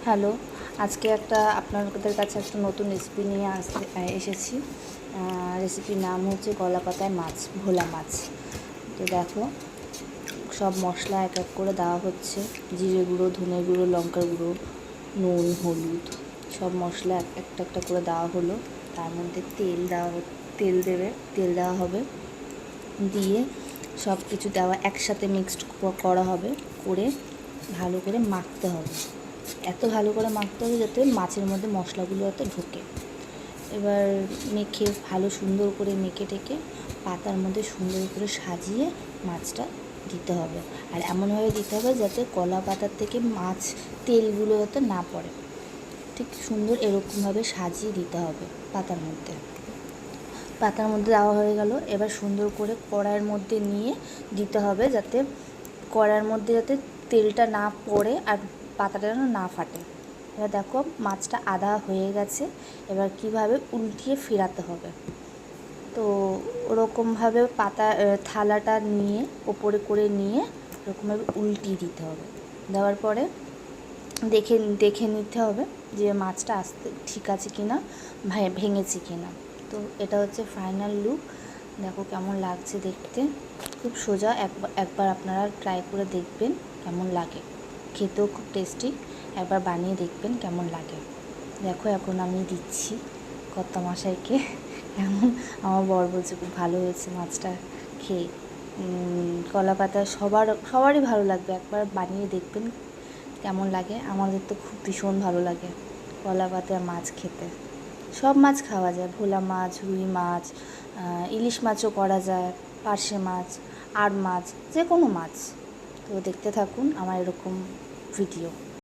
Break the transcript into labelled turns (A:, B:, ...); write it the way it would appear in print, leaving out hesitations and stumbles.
A: Hello, আজকে আপনাদের কাছে একটা নতুন রেসিপি নিয়ে এসেছি। রেসিপির নাম হচ্ছে গলা পাতায় মাছ, ভোলা মাছ। তো দেখো, সব মশলা এক এক করে দেওয়া হচ্ছে। জিরে গুঁড়ো, ধনে গুঁড়ো, লঙ্কার গুঁড়ো, নুন, হলুদ, সব মশলা একটা একটা করে দেওয়া হলো। তার মধ্যে তেল দেওয়া হবে। দিয়ে সব কিছু দেওয়া একসাথে মিক্সড করা হবে, করে ভালো করে মাখতে হবে। এত ভালো করে মাখতে হবে যাতে মাছের মধ্যে মশলাগুলো যাতে ঢোকে। এবার সুন্দর করে মেখে টেকে পাতার মধ্যে সুন্দর করে সাজিয়ে মাছটা দিতে হবে। আর এমনভাবে দিতে হবে যাতে কলা পাতার থেকে মাছ তেলগুলো যাতে না পড়ে। ঠিক সুন্দর এরকমভাবে সাজিয়ে দিতে হবে পাতার মধ্যে দেওয়া হয়ে গেল। এবার সুন্দর করে কড়াইয়ের মধ্যে নিয়ে দিতে হবে যাতে কড়াইয়ের মধ্যে যাতে তেলটা না পড়ে আর পাতাটা যেন না ফাটে। এবার দেখো, মাছটা আধা হয়ে গেছে। এবার কিভাবে উল্টিয়ে ফেরাতে হবে, তো ওরকমভাবে থালাটা নিয়ে ওপরে করে নিয়ে ওরকমভাবে উল্টিয়ে দিতে হবে। দেওয়ার পরে দেখে নিতে হবে যে মাছটা ঠিক আছে কি না, ভেঙেছে কি না। তো এটা হচ্ছে ফাইনাল লুক। দেখো কেমন লাগছে দেখতে, খুব সোজা। একবার আপনারা ট্রাই করে দেখবেন কেমন লাগে, খেতেও খুব টেস্টি। একবার বানিয়ে দেখবেন কেমন লাগে। দেখো, এখন আমি দিচ্ছি কর্তামশাইকে। এমন আমার বর বলছে খুব ভালো হয়েছে মাছটা খেয়ে। কলা পাতা সবারই ভালো লাগবে, একবার বানিয়ে দেখবেন কেমন লাগে। আমাদের তো খুব ভীষণ ভালো লাগে কলা পাতায় মাছ খেতে। সব মাছ খাওয়া যায়, ভোলা মাছ, রুই মাছ, ইলিশ মাছও করা যায়, পার্শে মাছ, আর মাছ, যে কোনো মাছ। তো দেখতে থাকুন আমার এরকম ভিডিও।